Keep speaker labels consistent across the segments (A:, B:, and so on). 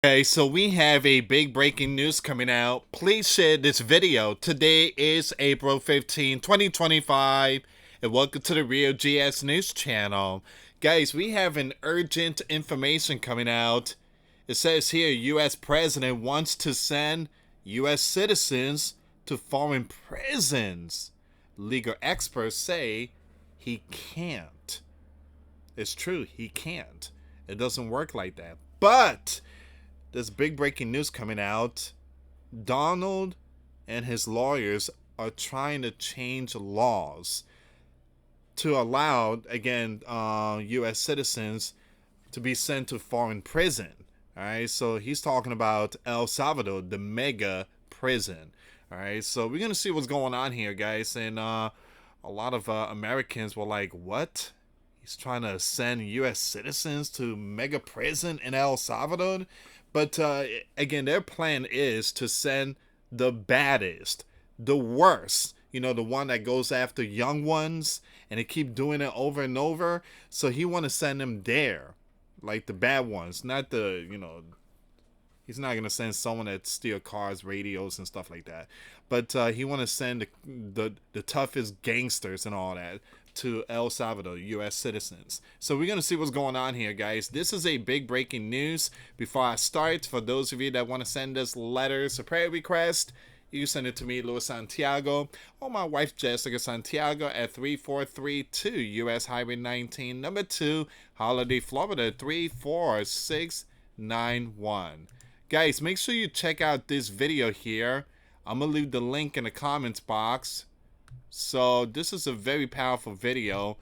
A: Okay, so we have a big breaking news coming out. Please share this video. Today is April 15, 2025, and welcome to the Real GS News channel. Guys, we have an urgent information coming out. It says here US President wants to send US citizens to foreign prisons. Legal experts say he can't. It's true, he can't. It doesn't work like that. But there's big breaking news coming out. Donald and his lawyers are trying to change laws to allow, again, U.S. citizens to be sent to foreign prison. All right, so he's talking about El Salvador, the mega prison. All right, so we're gonna see what's going on here, guys, and a lot of Americans were like, "What? He's trying to send U.S. citizens to mega prison in El Salvador?" But again, their plan is to send the baddest, the worst, the one that goes after young ones and they keep doing it over and over. So he want to send them there, like the bad ones, not he's not gonna send someone that steal cars, radios, and stuff like that. But he want to send the toughest gangsters and all that to El Salvador, U.S. citizens. So we're gonna see what's going on here, guys. This is a big breaking news. Before I start, for those of you that want to send us letters or prayer request, you send it to me, US Santiago, or my wife Jessica Santiago at 3432 US Highway 19, number 2, Holiday, Florida 34691. Guys, make sure you check out this video here. I'm going to leave the link in the comments box. So this is a very powerful video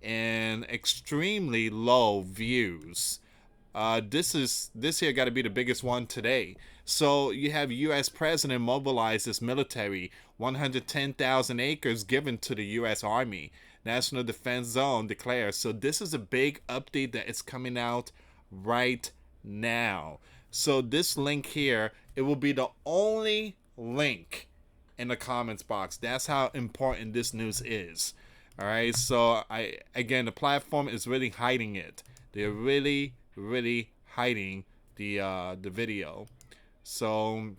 A: and extremely low views. This here got to be the biggest one today. So you have U.S. President mobilizes military, 110,000 acres given to the U.S. Army. National Defense Zone declares. So this is a big update that is coming out right now. So this link here, it will be the only link in the comments box. That's how important this news is. All right. So again, the platform is really hiding it. They're really hiding the video. So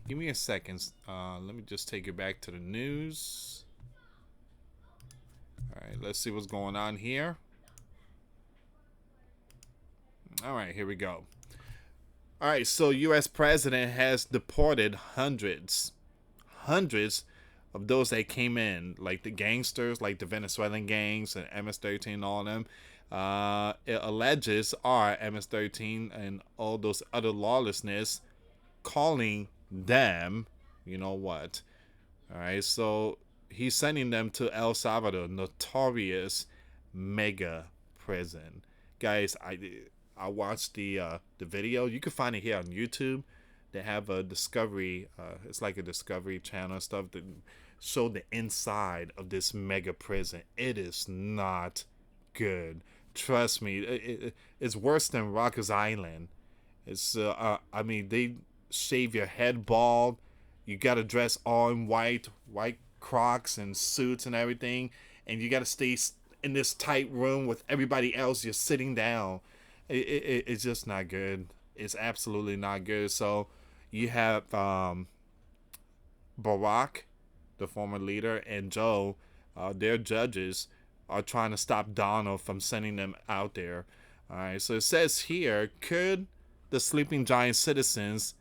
A: give me a second. Let me just take you back to the news. All right, let's see what's going on here. All right, here we go. All right, so U.S. president has deported hundreds of those that came in, like the gangsters, like the Venezuelan gangs and MS-13, all of them. It alleges are MS-13 and all those other lawlessness, calling them, you know what? All right, so he's sending them to El Salvador, notorious mega prison. Guys, I watched the video. You can find it here on YouTube. They have a Discovery. It's like a Discovery Channel stuff that show the inside of this mega prison. It is not good. Trust me, it's worse than Rikers Island. It's I mean, they shave your head bald. You gotta dress all in white Crocs and suits and everything, and you gotta stay in this tight room with everybody else. You're sitting down. It's just not good. It's absolutely not good. So you have Barack, the former leader, and Joe, their judges, are trying to stop Donald from sending them out there. All right, so it says here, could the sleeping giant citizens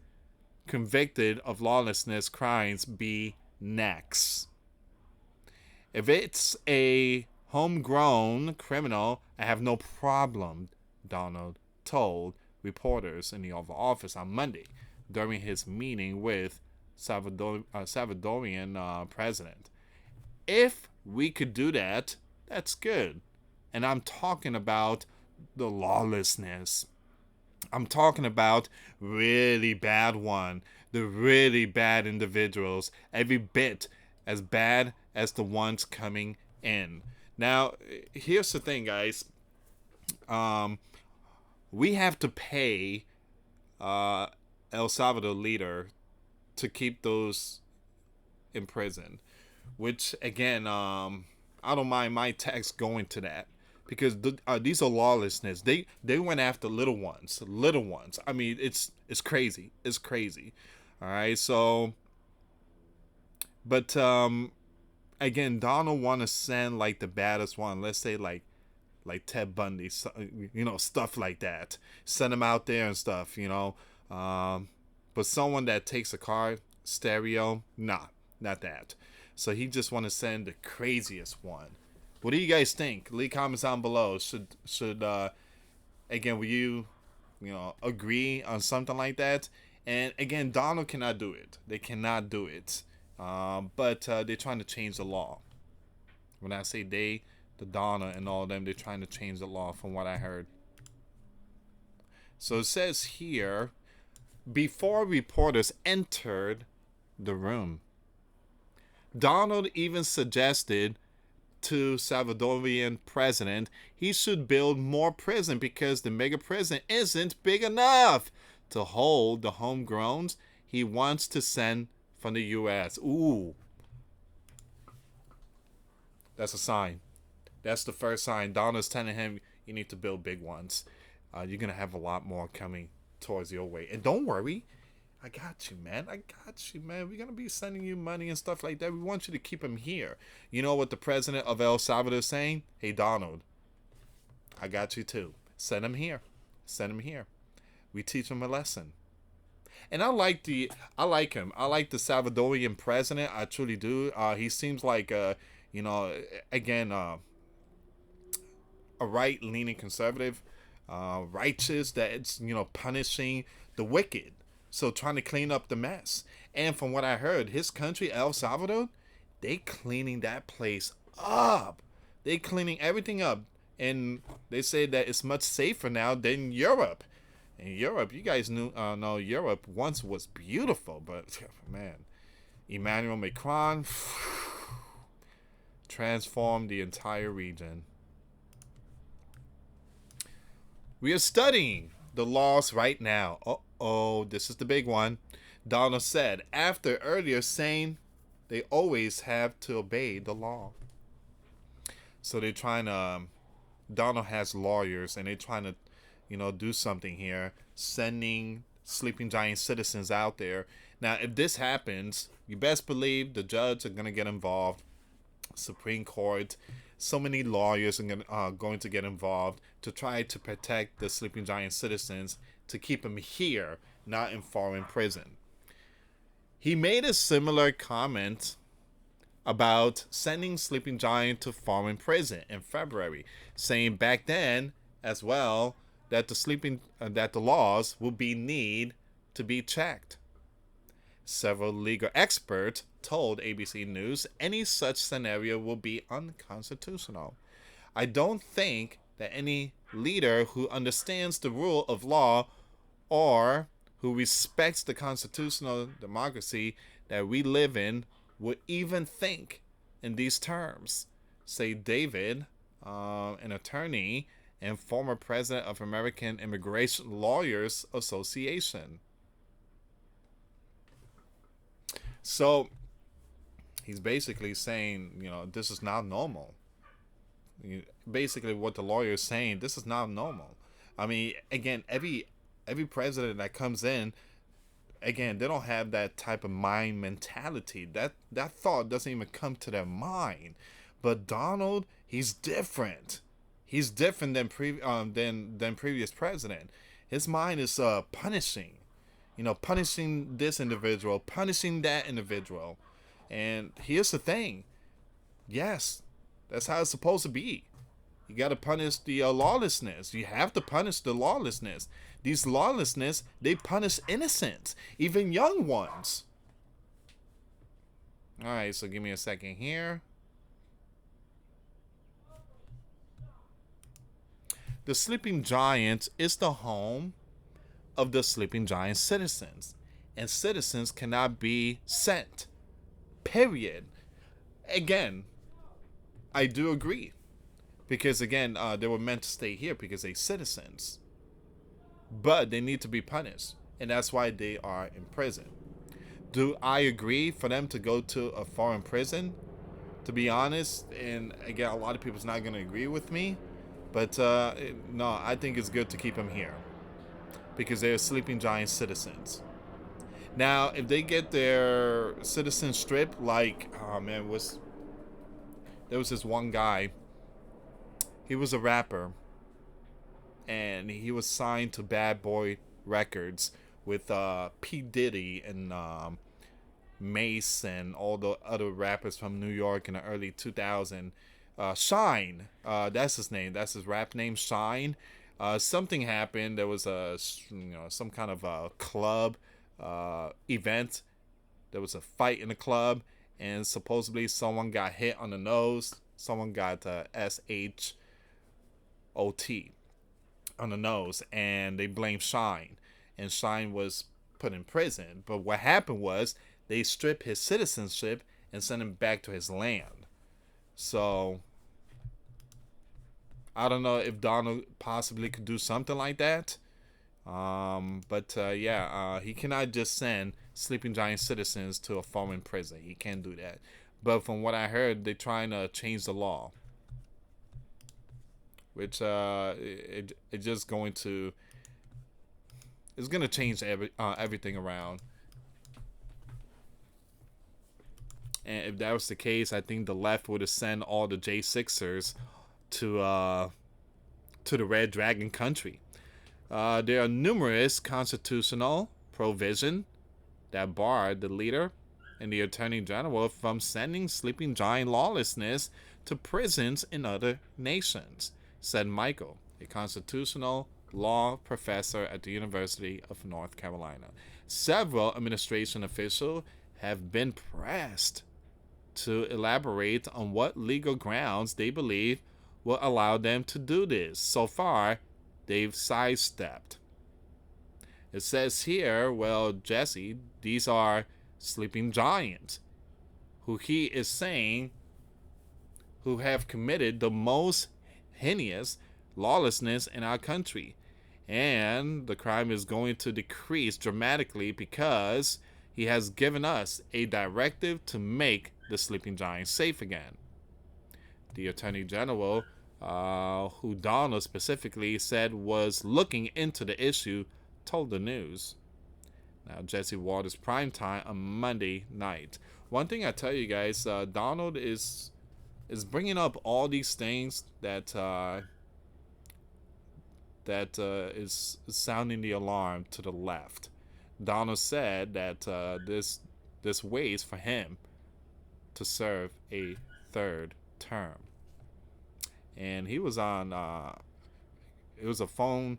A: convicted of lawlessness crimes be next? If it's a homegrown criminal, I have no problem, Donald told reporters in the Oval Office on Monday during his meeting with Salvadorian president. If we could do that, that's good. And I'm talking about the lawlessness. I'm talking about really bad one, the really bad individuals, every bit as bad as the ones coming in. Now, here's the thing, guys. We have to pay El Salvador leader to keep those in prison, which again, I don't mind my tax going to that because these are lawlessness. They went after little ones, little ones. I mean, it's crazy. It's crazy. All right, so but again, Donald want to send like the baddest one. Let's say like Ted Bundy, stuff like that. Send him out there and stuff, But someone that takes a car stereo, nah, not that. So he just want to send the craziest one. What do you guys think? Leave comments down below. Should again, will you agree on something like that? And again, Donald cannot do it. They cannot do it. But they're trying to change the law. When I say they, the Donna and all of them, they're trying to change the law from what I heard. So it says here, before reporters entered the room, Donald even suggested to Salvadorian president he should build more prison because the mega prison isn't big enough to hold the homegrowns he wants to send from the US. Ooh. That's a sign. That's the first sign. Donald's telling him you need to build big ones. You're going to have a lot more coming towards your way. And don't worry. I got you, man. I got you, man. We're going to be sending you money and stuff like that. We want you to keep him here. You know what the president of El Salvador is saying? Hey, Donald, I got you too. Send him here. Send him here. We teach him a lesson. And I like him. I like the Salvadorian president. I truly do. He seems like, again, a right-leaning conservative, righteous, that it's, punishing the wicked. So trying to clean up the mess. And from what I heard, his country, El Salvador, they cleaning that place up. They cleaning everything up. And they say that it's much safer now than Europe. And Europe, you guys know Europe once was beautiful. But, man, Emmanuel Macron transformed the entire region. We are studying the laws right now. Oh, this is the big one. Donald said after earlier saying they always have to obey the law. So they're trying to, Donald has lawyers and they're trying to, do something here, sending sleeping giant citizens out there. Now, if this happens, you best believe the judge are going to get involved. Supreme Court, so many lawyers are going to get involved to try to protect the sleeping giant citizens, to keep them here, not in foreign prison. He made a similar comment about sending sleeping giant to foreign prison in February, saying back then as well that the laws will need to be checked. Several legal experts told ABC News any such scenario will be unconstitutional. I don't think that any leader who understands the rule of law or who respects the constitutional democracy that we live in would even think in these terms, say David, an attorney and former president of American Immigration Lawyers Association. So he's basically saying, this is not normal. Basically what the lawyer is saying, this is not normal. I mean, again, every president that comes in, again, they don't have that type of mind mentality. That thought doesn't even come to their mind. But Donald, he's different. He's different than previous president. His mind is punishing. Punishing this individual, punishing that individual. And here's the thing. Yes, that's how it's supposed to be. You got to punish the lawlessness. You have to punish the lawlessness. These lawlessness, they punish innocents, even young ones. All right, so give me a second here. The Sleeping Giant is the home of the Sleeping Giant citizens, and citizens cannot be sent. Period. Again, I do agree, because again, they were meant to stay here because they're citizens, but they need to be punished, and that's why they are in prison. Do I agree for them to go to a foreign prison? To be honest, and again, a lot of people's not going to agree with me, But no, I think it's good to keep them here because they're sleeping giant citizens. Now, if they get their citizen stripped, like, oh man, there was this one guy. He was a rapper, and he was signed to Bad Boy Records with P Diddy and Mace and all the other rappers from New York in the early 2000s. Shine, that's his name. That's his rap name, Shine. Something happened. There was some kind of club event. There was a fight in the club, and supposedly someone got hit on the nose. Someone got SHOT on the nose, and they blamed Shine, and Shine was put in prison. But what happened was they stripped his citizenship and sent him back to his land. So I don't know if Donald possibly could do something like that. But he cannot just send sleeping giant citizens to a foreign prison. He can't do that. But from what I heard, they're trying to change the law, which it just going to it's gonna change everything around. And if that was the case, I think the left would have sent all the J6ers to the Red Dragon country. There are numerous constitutional provisions that bar the leader and the attorney general from sending sleeping giant lawlessness to prisons in other nations, said Michael, a constitutional law professor at the University of North Carolina. Several administration officials have been pressed to elaborate on what legal grounds they believe will allow them to do this. So far, they've sidestepped. It says here, well, Jesse, these are sleeping giants who he is saying who have committed the most heinous lawlessness in our country. And the crime is going to decrease dramatically because he has given us a directive to make the sleeping giant safe again. The Attorney General, who Donald specifically said was looking into the issue, told the news. Now, Jesse Waters primetime on Monday night. One thing I tell you guys, Donald is bringing up all these things that is sounding the alarm to the left. Donald said that this waits for him to serve a third term, and he was on. It was a phone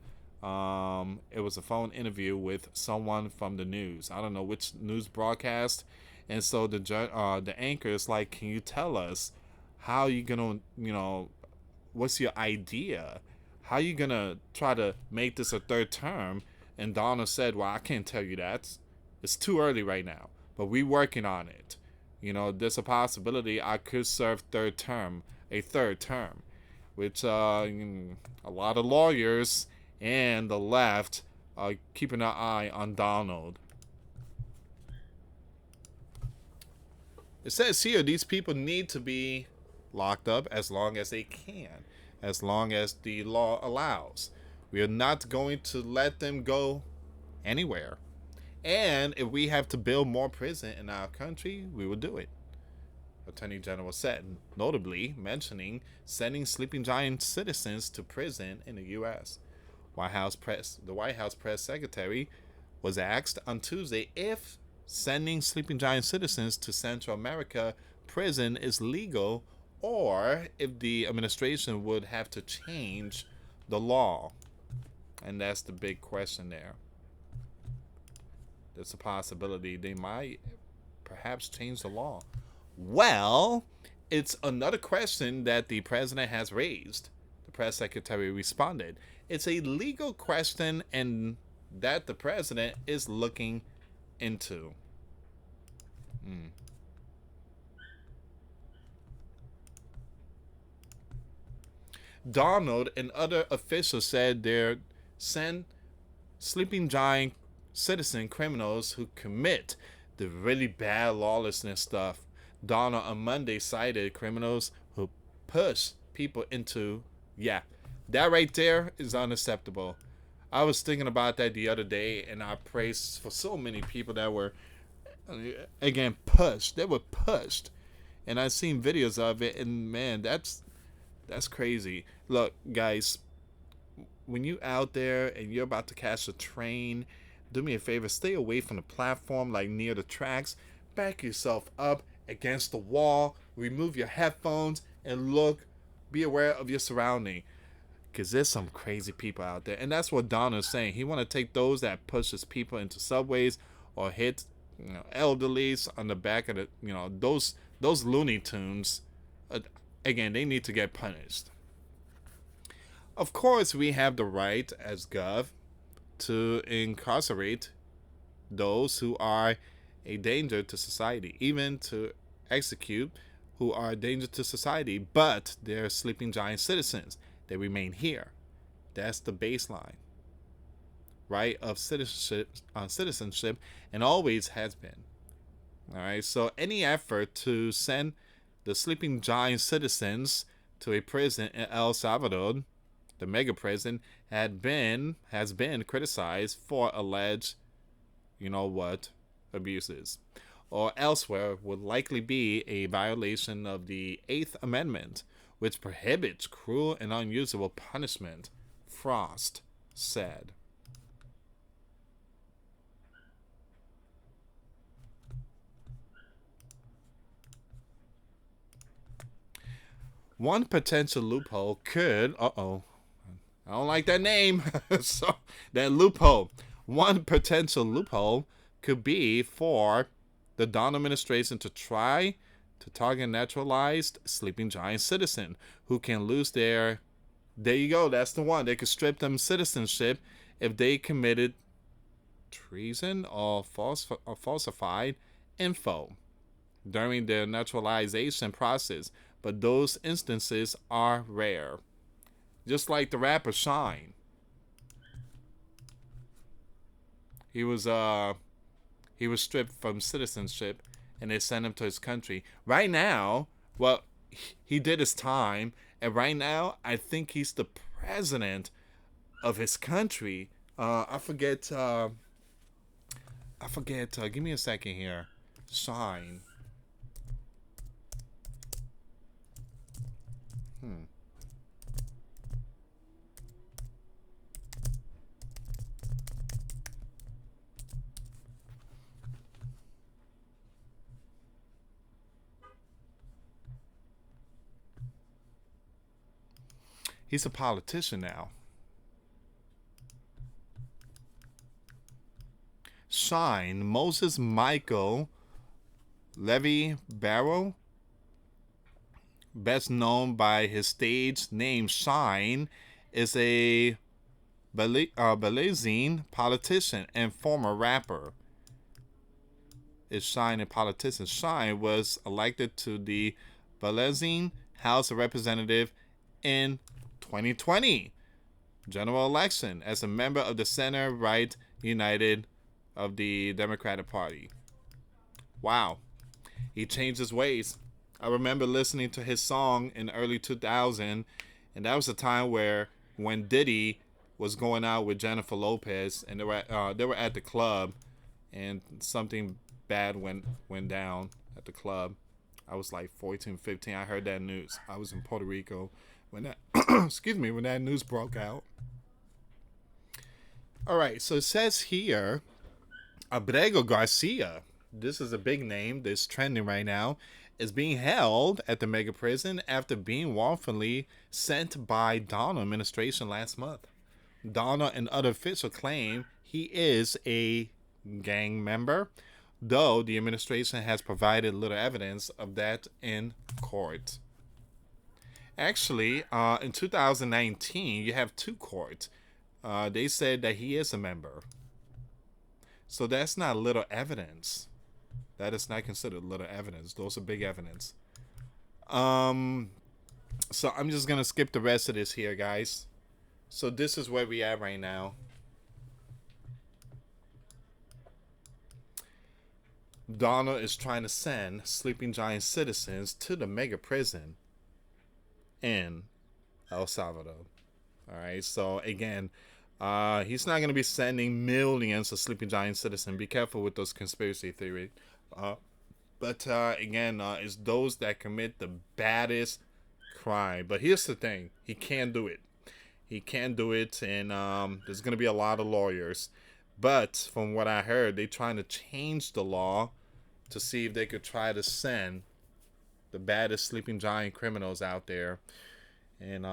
A: interview with someone from the news. I don't know which news broadcast, and so the anchor is like, "Can you tell us how you gonna, what's your idea? How you gonna try to make this a third term?" And Donald said, "Well, I can't tell you that. It's too early right now, but we're working on it. There's a possibility I could serve a third term," which a lot of lawyers and the left are keeping an eye on Donald. It says here these people need to be locked up as long as they can, as long as the law allows. We are not going to let them go anywhere. And if we have to build more prison in our country, we will do it, Attorney General said, notably mentioning sending sleeping giant citizens to prison in the U.S. The White House press secretary was asked on Tuesday if sending sleeping giant citizens to Central America prison is legal or if the administration would have to change the law. And that's the big question there. There's a possibility they might perhaps change the law. Well, it's another question that the president has raised. The press secretary responded. It's a legal question and that the president is looking into. Donald and other officials said they're send sleeping giant citizen criminals who commit the really bad lawlessness stuff. Donald on Monday cited criminals who push people into That right there is unacceptable. I was thinking about that the other day, and I praised for so many people that were, again, pushed. They were pushed, and I've seen videos of it, and man, that's crazy. Look, guys, when you out there and you're about to catch a train, do me a favor, stay away from the platform, like near the tracks. Back yourself up against the wall, remove your headphones, and look, be aware of your surrounding. Because there's some crazy people out there. And that's what Donna's saying. He want to take those that pushes people into subways or hit, elderlies on the back of the, those Looney Tunes. Again, they need to get punished. Of course, we have the right as Gov to incarcerate those who are a danger to society, even to execute who are a danger to society, but they're sleeping giant citizens. They remain here. That's the baseline, right, of citizenship, and always has been. All right. So any effort to send the sleeping giant citizens to a prison in El Salvador, the mega prison, has been criticized for alleged, abuses, or elsewhere would likely be a violation of the Eighth Amendment, which prohibits cruel and unusual punishment, Frost said. One potential loophole could, I don't like that name, so that loophole. One potential loophole could be for the Dawn administration to try to target naturalized sleeping giant citizen who can lose their, there you go, that's the one. They could strip them citizenship if they committed treason or falsified info during their naturalization process. But those instances are rare. Just like the rapper Shine. He was stripped from citizenship and they sent him to his country. Right now, well, he did his time, and right now I think he's the president of his country. I forget. Give me a second here. Shine. He's a politician now. Shine, Moses Michael Levy Barrow, best known by his stage name Shine, is a Belizean politician and former rapper. Is Shine a politician? Shine was elected to the Belizean House of Representatives in 2020 general election as a member of the Center-Right United of the Democratic Party. Wow. He changed his ways. I remember listening to his song in early 2000, and that was a time when Diddy was going out with Jennifer Lopez, and they were at the club, and something bad went down at the club. I was like 14, 15. I heard that news. I was in Puerto Rico when that when that news broke out. All right, so it says here, Abrego Garcia, this is a big name that's trending right now, is being held at the mega prison after being wrongfully sent by Donna administration last month. Donna and other officials claim he is a gang member, though the administration has provided little evidence of that in court. Actually, in 2019, you have two courts. They said that he is a member. So that's not little evidence. That is not considered little evidence. Those are big evidence. So I'm just going to skip the rest of this here, guys. So this is where we at right now. Donna is trying to send sleeping giant citizens to the mega prison in El Salvador. All right. So again, he's not going to be sending millions of Sleeping Giant citizens. Be careful with those conspiracy theories. Uh, but again, it's those that commit the baddest crime. But here's the thing: he can't do it. He can't do it, and there's going to be a lot of lawyers. But from what I heard, they're trying to change the law to see if they could try to send the baddest sleeping giant criminals out there. And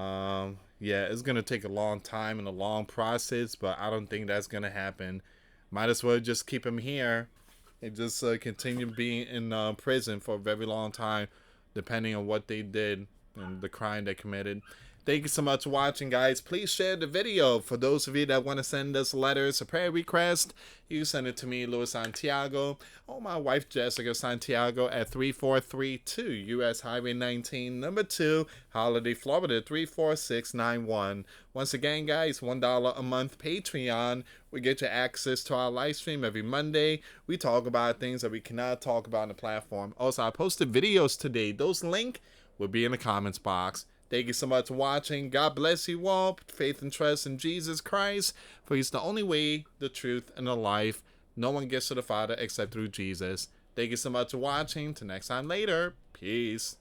A: yeah, it's gonna take a long time and a long process, but I don't think that's gonna happen. Might as well just keep him here and just continue being in prison for a very long time, depending on what they did and the crime they committed. Thank you so much for watching, guys. Please share the video. For those of you that want to send us letters, a prayer request, you send it to me, US Santiago, or my wife, Jessica Santiago, at 3432 US Highway 19, number 2, Holiday, Florida, 34691. Once again, guys, $1 a month Patreon. We get you access to our live stream every Monday. We talk about things that we cannot talk about on the platform. Also, I posted videos today. Those links will be in the comments box. Thank you so much for watching. God bless you all. Faith and trust in Jesus Christ, for he's the only way, the truth, and the life. No one gets to the Father except through Jesus. Thank you so much for watching. Till next time later. Peace.